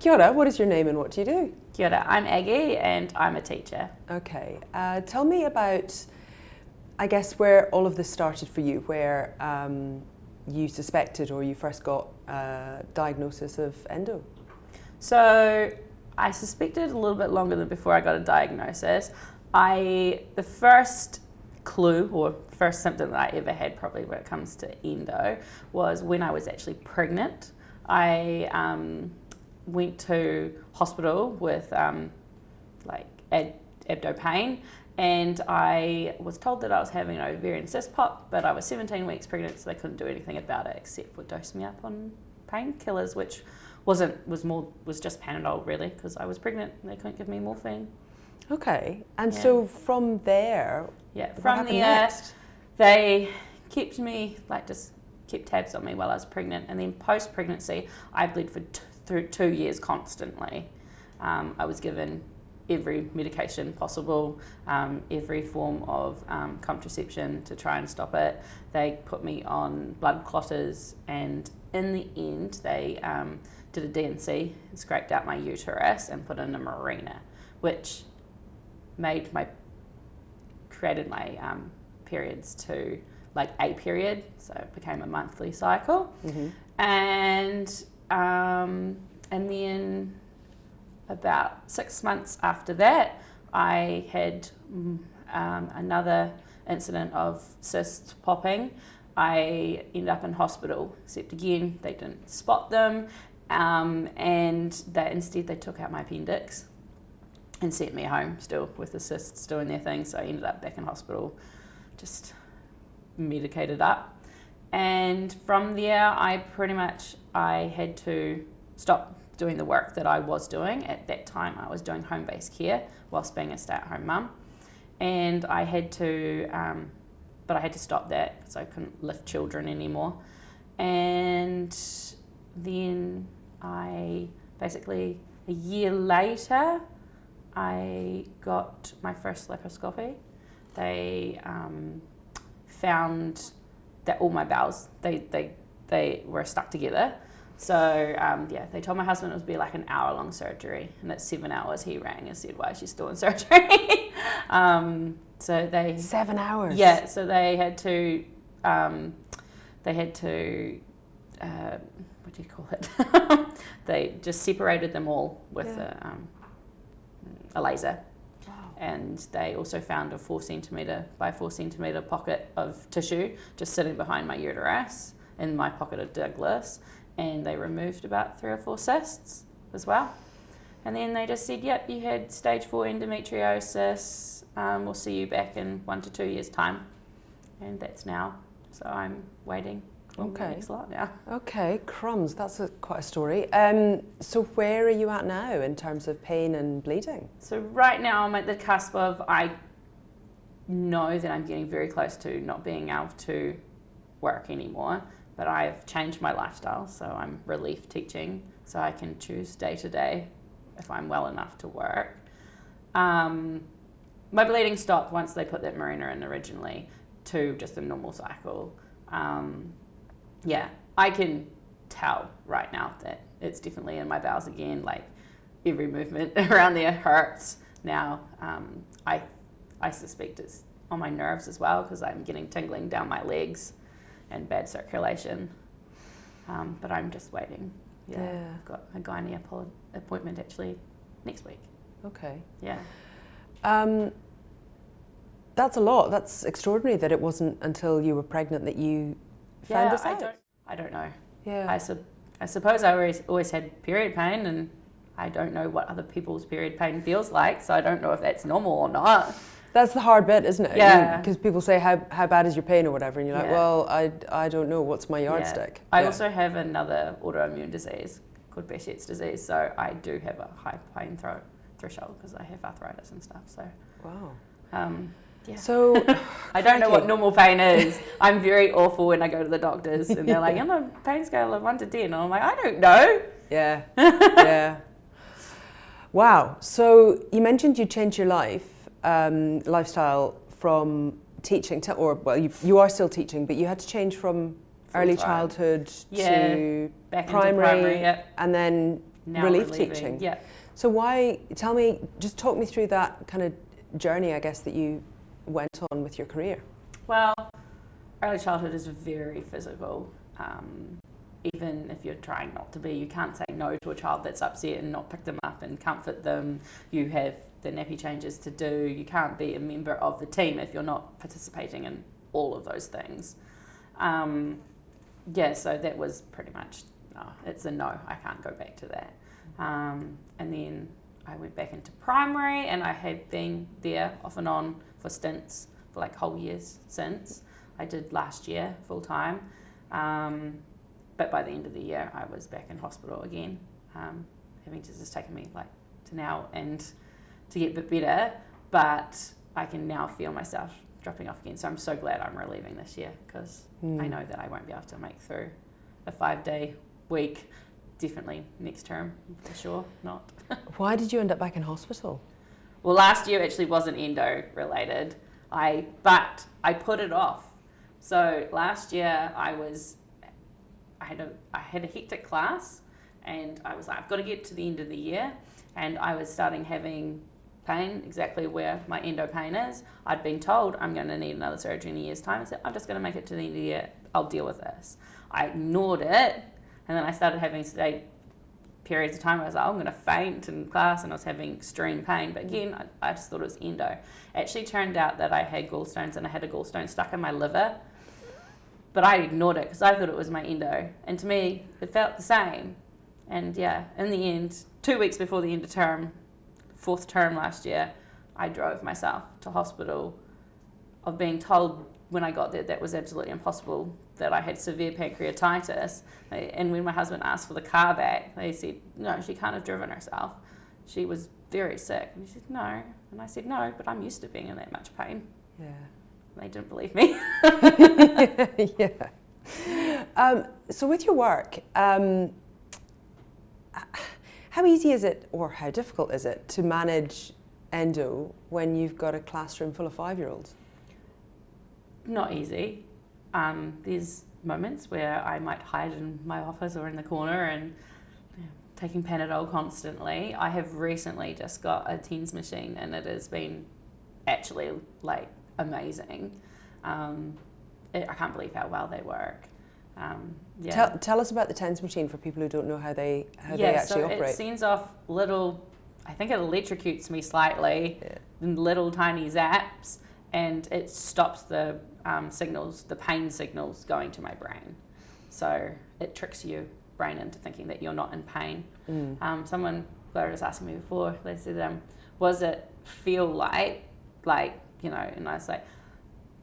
Kia ora, what is your name and what do you do? Kia ora, I'm Aggie and I'm a teacher. Okay, tell me about, I guess, where all of this started for you, where you suspected or you first got a diagnosis of endo. So I suspected a little bit longer than before I got a diagnosis. The first clue or first symptom that I ever had, probably when it comes to endo, was when I was actually pregnant. I went to hospital with abdo pain, and I was told that I was having an ovarian cyst pop, but I was 17 weeks pregnant, so they couldn't do anything about it except for dose me up on painkillers, which was just Panadol really, because I was pregnant and they couldn't give me morphine. Okay, and so from there, from there, they kept me, just kept tabs on me while I was pregnant, and then post-pregnancy, I bled for through 2 years constantly. I was given every medication possible, every form of contraception to try and stop it. They put me on blood clotters, and in the end, they did a D&C, scraped out my uterus and put in a marina, which created my periods to a period, so it became a monthly cycle. Mm-hmm. And then about 6 months after that, I had another incident of cysts popping. I ended up in hospital, except again, they didn't spot them, and instead they took out my appendix and sent me home still with the cysts doing their thing. So I ended up back in hospital, just medicated up. And from there, I had to stop doing the work that I was doing. At that time, I was doing home-based care whilst being a stay-at-home mum. And I had to stop that because I couldn't lift children anymore. And then a year later, I got my first laparoscopy. They found that all my bowels, they were stuck together. So they told my husband it would be an hour-long surgery, and at 7 hours he rang and said, "Why is she still in surgery?" So they 7 hours. Yeah, so they had to what do you call it? They just separated them all with a laser. Wow. And they also found a 4 centimetre by 4 centimetre pocket of tissue just sitting behind my uterus in my pocket of Douglas, and they removed about 3 or 4 cysts as well. And then they just said, "Yep, you had stage 4 endometriosis. We'll see you back in 1 to 2 years' time." And that's now. So I'm waiting. Okay. The next lot now. Okay, crumbs. That's quite a story. So where are you at now in terms of pain and bleeding? So right now I'm at the cusp of, I know that I'm getting very close to not being able to work anymore, but I've changed my lifestyle, so I'm relief teaching, so I can choose day to day if I'm well enough to work. My bleeding stopped once they put that marina in originally to just a normal cycle. I can tell right now that it's definitely in my bowels again. Every movement around there hurts now. I suspect it's on my nerves as well, because I'm getting tingling down my legs and bad circulation. But I'm just waiting. Yeah. I've got a gynae appointment actually next week. Okay. Yeah. That's a lot. That's extraordinary that it wasn't until you were pregnant that you found this out. I don't know. Yeah. I suppose I always had period pain, and I don't know what other people's period pain feels like, so I don't know if that's normal or not. That's the hard bit, isn't it? Yeah. Because people say, how bad is your pain or whatever, and you're like, Yeah. well, I don't know, what's my yardstick? I also have another autoimmune disease called Behçet's disease, so I do have a high pain threshold because I have arthritis and stuff. So. Wow. Yeah. So I don't know what normal pain is. I'm very awful when I go to the doctors, and they're like, "On a pain scale of 1 to 10," and I'm like, "I don't know." Yeah. Yeah. Wow. So you mentioned you changed your lifestyle from teaching to, you are still teaching, but you had to change from early childhood to back primary, into primary, and then now relief relieving. teaching. Yeah. So just talk me through that kind of journey, I guess, that you went on with your career. Well, early childhood is very physical. Even if you're trying not to be, you can't say no to a child that's upset and not pick them up and comfort them. You have the nappy changes to do. You can't be a member of the team if you're not participating in all of those things. So that was pretty much, no, it's a no. I can't go back to that. And then I went back into primary, and I had been there off and on for stints for like whole years since. I did last year full time. But by the end of the year, I was back in hospital again, having to just taken me like to now and to get a bit better. But I can now feel myself dropping off again. So I'm so glad I'm relieving this year, because I know that I won't be able to make through a 5-day week. Definitely next term, for sure not. Why did you end up back in hospital? Well, last year actually wasn't endo related, but I put it off. So last year I had a hectic class, and I was like, I've got to get to the end of the year, and I was starting having pain exactly where my endo pain is. I'd been told I'm going to need another surgery in a year's time. I said, I'm just going to make it to the end of the year. I'll deal with this. I ignored it, and then I started having periods of time where I was like, I'm going to faint in class, and I was having extreme pain. But again, I just thought it was endo. It actually turned out that I had gallstones, and I had a gallstone stuck in my liver. But I ignored it because I thought it was my endo. And to me, it felt the same. And yeah, in the end, 2 weeks before the end of term, 4th term last year, I drove myself to hospital of being told when I got there that was absolutely impossible, that I had severe pancreatitis. And when my husband asked for the car back, they said, no, she can't have driven herself. She was very sick. And he said, no. And I said, no, but I'm used to being in that much pain. Yeah. They didn't believe me. Yeah. So with your work, how easy is it, or how difficult is it, to manage endo when you've got a classroom full of 5-year-olds? Not easy. There's moments where I might hide in my office or in the corner and taking Panadol constantly. I have recently just got a TENS machine, and it has been actually like amazing. I can't believe how well they work. Tell us about the TENS machine for people who don't know how they actually operate. It sends off little, I think it electrocutes me slightly, little tiny zaps, and it stops the signals, the pain signals going to my brain. So it tricks your brain into thinking that you're not in pain. Someone was asking me before, they said, was it feel like, and I was like,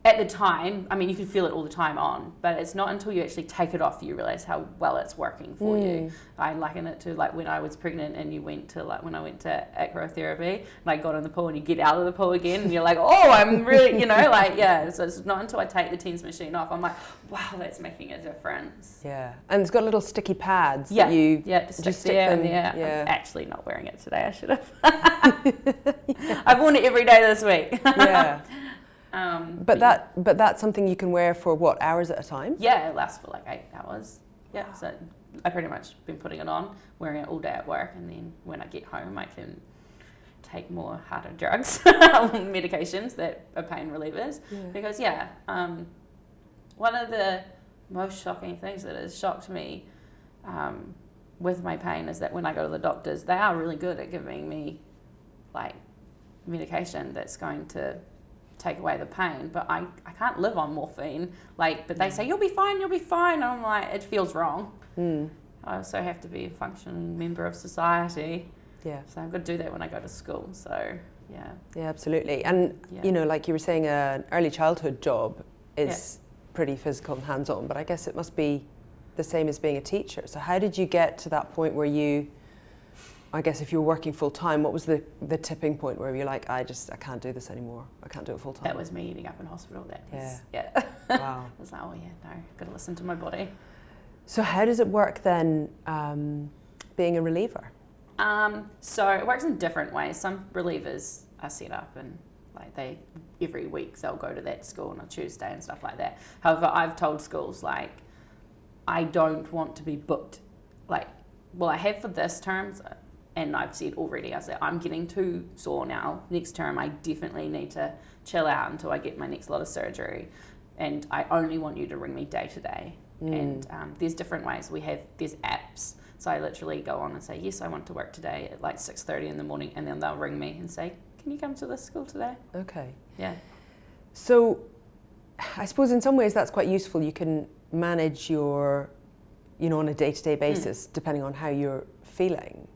at the time, I mean, you can feel it all the time on, but it's not until you actually take it off that you realise how well it's working for you. I liken it to like when I was pregnant and you went to when I went to acrotherapy and I got in the pool and you get out of the pool again and you're like, oh, I'm really, so it's not until I take the TENS machine off, I'm like, wow, that's making a difference. Yeah, and it's got little sticky pads that you just stick them there. Yeah. I'm actually not wearing it today, I should have. I've worn it every day this week. Yeah. But that's something you can wear for what, hours at a time? Yeah, it lasts for like 8 hours. Yeah, so I pretty much been putting it on, wearing it all day at work, and then when I get home I can take more harder drugs, medications that are pain relievers. Yeah. Because one of the most shocking things that has shocked me with my pain is that when I go to the doctors, they are really good at giving me like medication that's going to take away the pain, but I can't live on morphine, but they say you'll be fine, and I'm like, it feels wrong. I also have to be a functioning member of society, so I've got to do that when I go to school. So yeah, absolutely. And like you were saying, an early childhood job is pretty physical and hands-on, but I guess it must be the same as being a teacher. So how did you get to that point where I guess if you were working full time, what was the tipping point where you're like, I can't do this anymore. I can't do it full time. That was me ending up in hospital. Wow. I was like, got to listen to my body. So how does it work then, being a reliever? So it works in different ways. Some relievers are set up and every week they'll go to that school on a Tuesday and stuff like that. However, I've told schools I don't want to be booked well, I have for this term, and I've said already, I said, I'm getting too sore now. Next term, I definitely need to chill out until I get my next lot of surgery. And I only want you to ring me day to day. And there's different ways. There's apps. So I literally go on and say, yes, I want to work today at like 6:30 in the morning. And then they'll ring me and say, can you come to this school today? Okay. Yeah. So I suppose in some ways that's quite useful. You can manage your, on a day-to-day basis, depending on how you're feeling.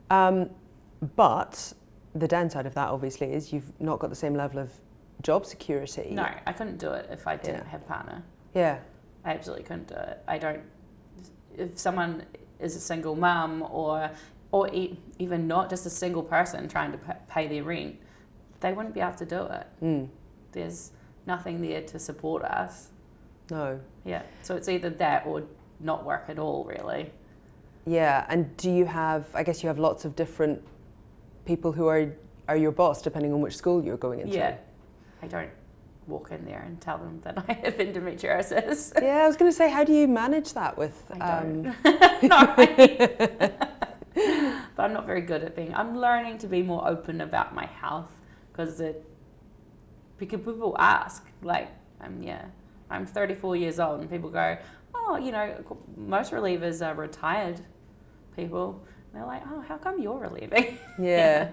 But the downside of that obviously is you've not got the same level of job security. No, I couldn't do it if I didn't have a partner. Yeah. I absolutely couldn't do it. If someone is a single mum or even not, just a single person trying to pay their rent, they wouldn't be able to do it. There's nothing there to support us. No. Yeah, so it's either that or not work at all, really. Yeah, and do you have, I guess you have lots of different people who are your boss depending on which school you're going into? Yeah, I don't walk in there and tell them that I have endometriosis. Yeah, I was going to say, how do you manage that with... I don't. But I'm not very good at I'm learning to be more open about my health because people ask, like, I'm 34 years old and people go, oh, most relievers are retired people. And they're like, oh, how come you're relieving? Yeah.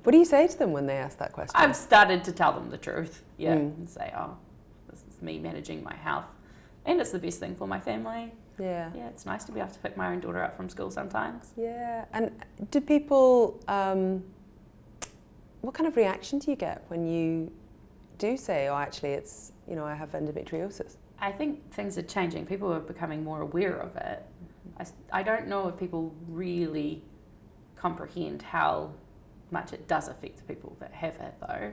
What do you say to them when they ask that question? I've started to tell them the truth, and say, oh, this is me managing my health. And it's the best thing for my family. Yeah. Yeah, it's nice to be able to pick my own daughter up from school sometimes. Yeah. And do people, what kind of reaction do you get when you do say, oh, actually, it's, I have endometriosis? I think things are changing. People are becoming more aware of it. I don't know if people really comprehend how much it does affect the people that have it, though.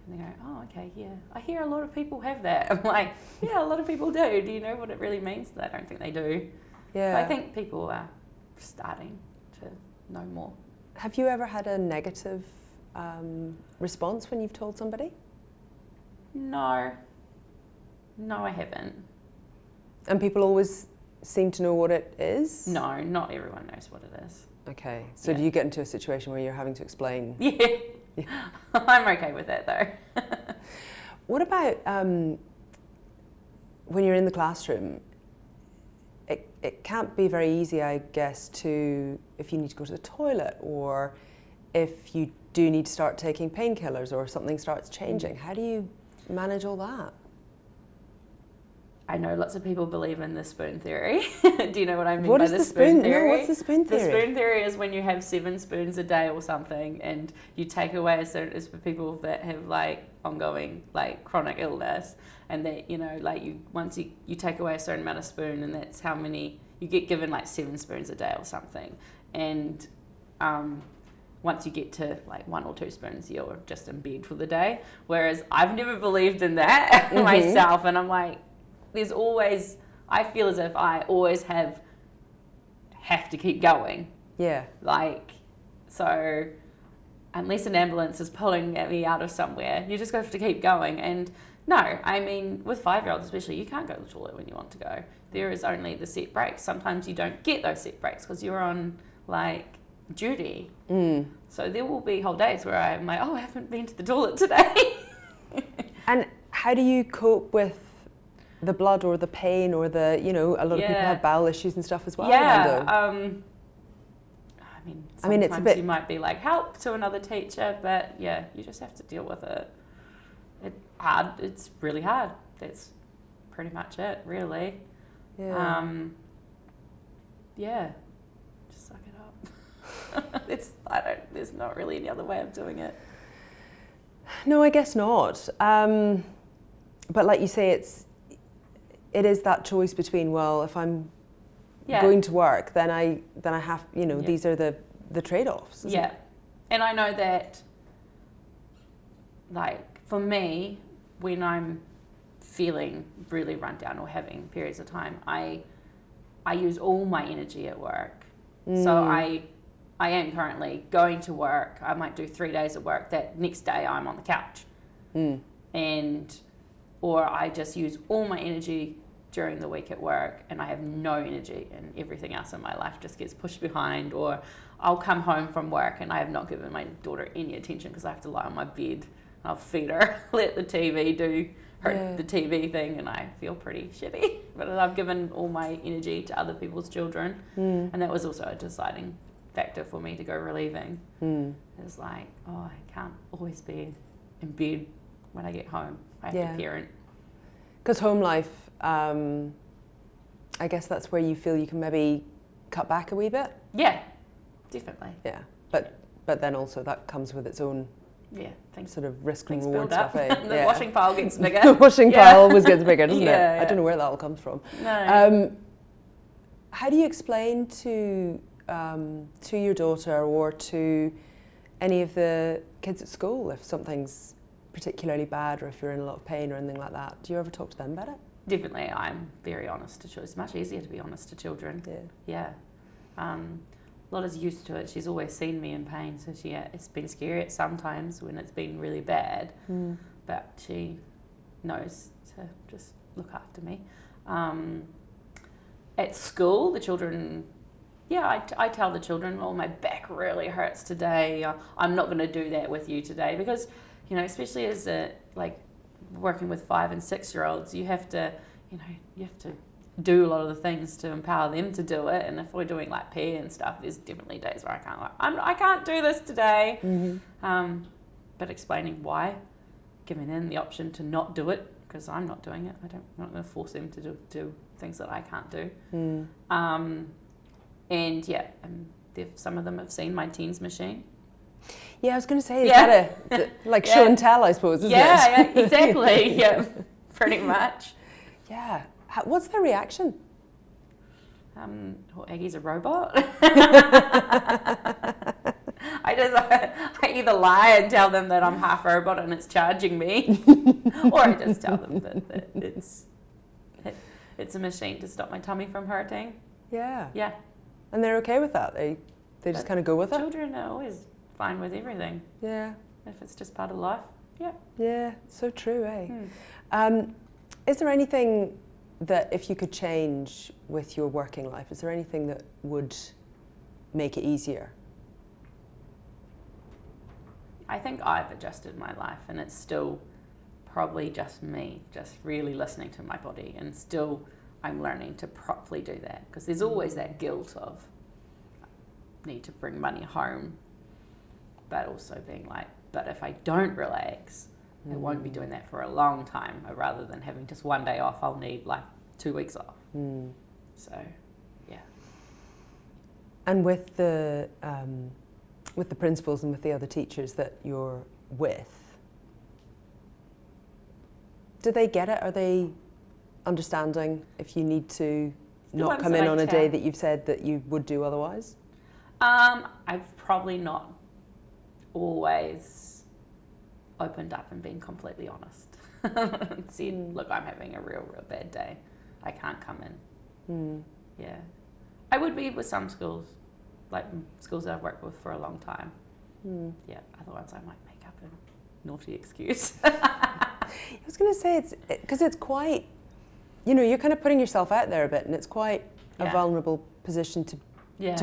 And they go, oh, okay, yeah. I hear a lot of people have that. I'm like, yeah, a lot of people do. Do you know what it really means? I don't think they do. Yeah. But I think people are starting to know more. Have you ever had a negative response when you've told somebody? No, I haven't. And people always seem to know what it is? No, not everyone knows what it is. Okay, so do you get into a situation where you're having to explain? Yeah. I'm okay with that though. What about when you're in the classroom? It can't be very easy, I guess, if you need to go to the toilet or if you do need to start taking painkillers or something starts changing. How do you manage all that? I know lots of people believe in the spoon theory. Do you know what I mean by the spoon theory? No, what's the spoon theory? The spoon theory is when you have 7 spoons a day or something and you take away a certain, it's for people that have like ongoing like chronic illness and that, once you take away a certain amount of spoon and that's how many, you get given like 7 spoons a day or something. And once you get to like 1 or 2 spoons, you're just in bed for the day. Whereas I've never believed in that myself and I'm like, there's always, I feel as if I always have to keep going. Yeah. Like, so unless an ambulance is pulling me out of somewhere, you just have to keep going. And no, I mean, with 5-year-olds especially, you can't go to the toilet when you want to go. There is only the set breaks. Sometimes you don't get those set breaks because you're on like duty. So there will be whole days where I'm like, oh, I haven't been to the toilet today. And how do you cope with the blood or the pain or a lot of people have bowel issues and stuff as well? Yeah. Sometimes it's a bit... you might be like help to another teacher, but yeah, you just have to deal with it. It's really hard. That's pretty much it, really. Yeah. Just suck it up. There's not really any other way of doing it. No, I guess not. But like you say, it is that choice between, well, if I'm going to work, then I have, these are the trade-offs. Yeah. And I know that, like, for me, when I'm feeling really run down or having periods of time, I use all my energy at work. So I am currently going to work. I might do 3 days at work. That next day I'm on the couch. Or I just use all my energy during the week at work and I have no energy and everything else in my life just gets pushed behind, or I'll come home from work and I have not given my daughter any attention because I have to lie on my bed. I'll feed her, let the TV do the TV thing, and I feel pretty shitty. But I've given all my energy to other people's children, and that was also a deciding factor for me to go relieving. It's like, oh, I can't always be in bed when I get home. I have to parent. Because home life, I guess that's where you feel you can maybe cut back a wee bit. Yeah, definitely. Yeah, but then also that comes with its own sort of risk and reward stuff. The washing pile gets bigger. The washing pile always gets bigger, doesn't it? Yeah. I don't know where that all comes from. No. How do you explain to your daughter or to any of the kids at school if something's particularly bad or if you're in a lot of pain or anything like that? Do you ever talk to them about it? Definitely, I'm very honest to children. It's much easier to be honest to children. Yeah. Lotta's used to it. She's always seen me in pain, so it's been scary at some times when it's been really bad, but she knows to just look after me. At school, the children, I tell the children, oh, my back really hurts today. I'm not going to do that with you today, because, especially as working with 5 and 6 year olds, you have to do a lot of the things to empower them to do it. And if we're doing like PE and stuff, there's definitely days where I can't do this today. But explaining why, giving them the option to not do it, because I'm not doing it. I'm not going to force them to do things that I can't do. And some of them have seen my Teens machine. Yeah, I was going to say, is that like show and tell, I suppose, isn't it? Yeah, exactly. Yeah, pretty much. Yeah. What's their reaction? Aggie's a robot. I either lie and tell them that I'm half robot and it's charging me, or I just tell them that it's a machine to stop my tummy from hurting. Yeah. Yeah. And they're okay with that? They just kind of go with it? Children are always fine with everything. Yeah. If it's just part of life. Yeah. Yeah, so true, eh? Is there anything that if you could change with your working life, is there anything that would make it easier? I think I've adjusted my life, and it's still probably just me, just really listening to my body, and still I'm learning to properly do that, because there's always that guilt of need to bring money home, but also being like, but if I don't relax, I won't be doing that for a long time. Rather than having just one day off, I'll need like 2 weeks off. So, yeah. And with the principals and with the other teachers that you're with, do they get it? Are they understanding if you need to not come in on a day that you've said that you would do otherwise? I've probably not always opened up and been completely honest. Said, look, I'm having a real bad day. I can't come in. Yeah. I would be with some schools, like schools that I've worked with for a long time. Yeah, other ones I might make up a naughty excuse. I was going to say, because it's quite, you're kind of putting yourself out there a bit, and it's quite a vulnerable position to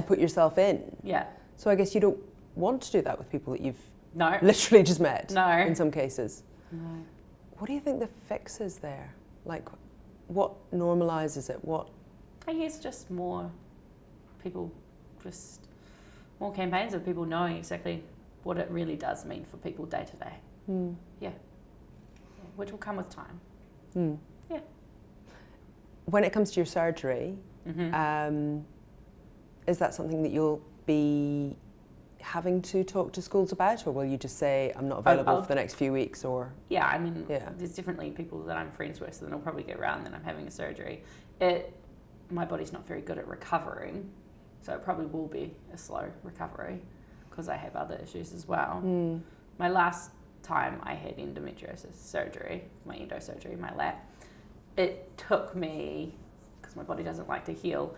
put yourself in. Yeah. So I guess you don't want to do that with people that you've literally just met. No. In some cases. No. What do you think the fix is there? Like, what normalises it? What? I guess just more campaigns of people knowing exactly what it really does mean for people day to day. Yeah. Which will come with time. Yeah. When it comes to your surgery, is that something that you'll be having to talk to schools about, or will you just say I'm not available for the next few weeks? Or there's definitely people that I'm friends with, so then I'll probably get around that I'm having a surgery. My body's not very good at recovering, so it probably will be a slow recovery because I have other issues as well. My last time I had endometriosis surgery, my endo surgery, my lap, it took me, because my body doesn't like to heal,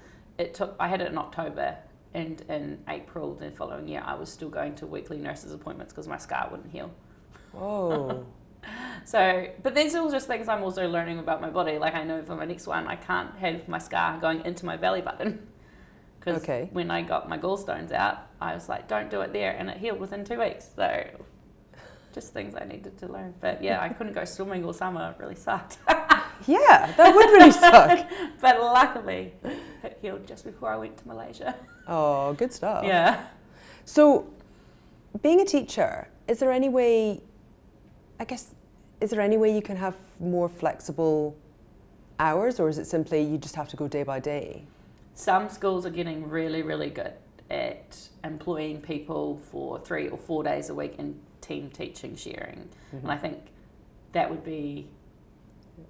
I had it in October, and in April the following year I was still going to weekly nurses appointments because my scar wouldn't heal. Oh. So, but there's all just things I'm also learning about my body. Like I know for my next one, I can't have my scar going into my belly button. Because when I got my gallstones out, I was like, don't do it there. And it healed within 2 weeks. So just things I needed to learn. But yeah, I couldn't go swimming all summer. It really sucked. Yeah, that would really suck. But luckily, it healed just before I went to Malaysia. Oh, good stuff. Yeah. So, being a teacher, is there any way you can have more flexible hours, or is it simply you just have to go day by day? Some schools are getting really, really good at employing people for 3 or 4 days a week in team teaching sharing. And I think that would be,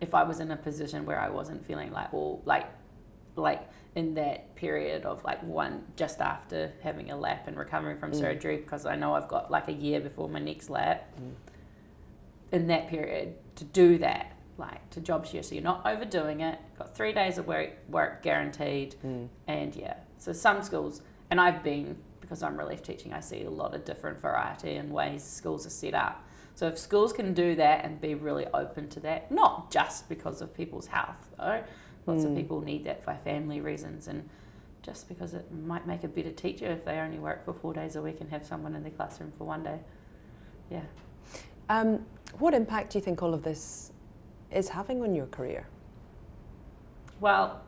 if I was in a position where I wasn't feeling like in that period of like one just after having a lap and recovering from surgery, because I know I've got like a year before my next lap, in that period to do that, like to job share, so you're not overdoing it, got 3 days of work guaranteed. And yeah, so some schools, and I've been, because I'm relief teaching, I see a lot of different variety and ways schools are set up. So if schools can do that and be really open to that, not just because of people's health though, lots of people need that for family reasons, and just because it might make a better teacher if they only work for 4 days a week and have someone in their classroom for 1 day. Yeah. What impact do you think all of this is having on your career? Well,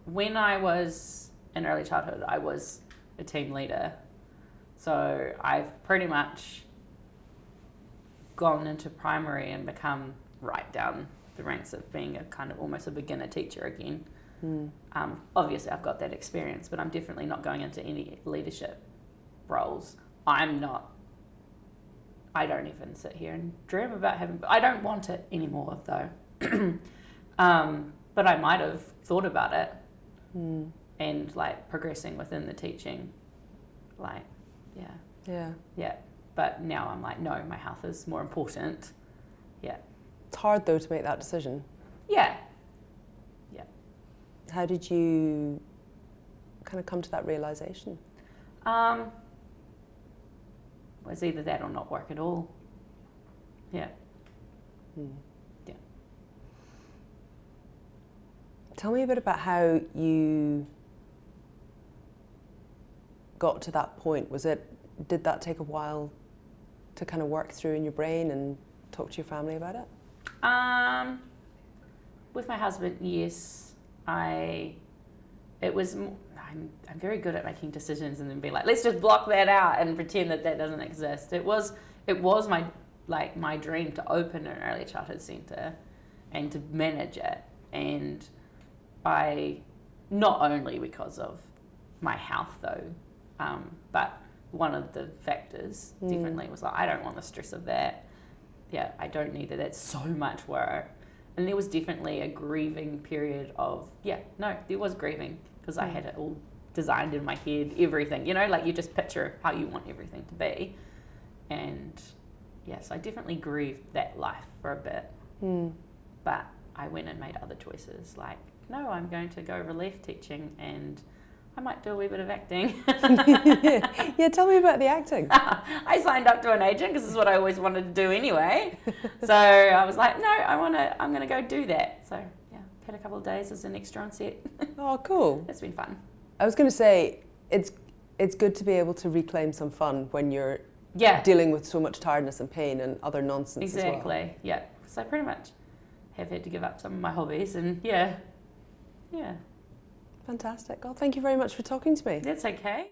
when I was in early childhood, I was a team leader. So I've pretty much gone into primary and become right down the ranks of being a kind of almost a beginner teacher again. Obviously I've got that experience, but I'm definitely not going into any leadership roles. I don't even sit here and dream about I don't want it anymore though. But I might have thought about it and like progressing within the teaching, like, yeah. But now I'm like, no, my health is more important. Yeah. It's hard though to make that decision. Yeah. How did you kind of come to that realization? It was either that or not work at all. Yeah. Yeah. Tell me a bit about how you got to that point. Did that take a while to kind of work through in your brain and talk to your family about it? With my husband, yes. I'm very good at making decisions and then being like, let's just block that out and pretend that doesn't exist. It was my dream to open an early childhood centre and to manage it, and I, not only because of my health though, but one of the factors definitely was like, I don't want the stress of that. Yeah, I don't need that. That's so much work. And there was definitely a grieving period of, there was grieving, because I had it all designed in my head, everything, like you just picture how you want everything to be. And yes, I definitely grieved that life for a bit. But I went and made other choices, like, no, I'm going to go relief teaching and I might do a wee bit of acting. Yeah, tell me about the acting. I signed up to an agent because this is what I always wanted to do anyway. So I was like, no, I'm going to go do that. So yeah, had a couple of days as an extra on set. Oh, cool. It's been fun. I was going to say, it's good to be able to reclaim some fun when you're dealing with so much tiredness and pain and other nonsense as well. Exactly, yeah. So I pretty much have had to give up some of my hobbies, and yeah. Fantastic. Oh, thank you very much for talking to me. That's okay.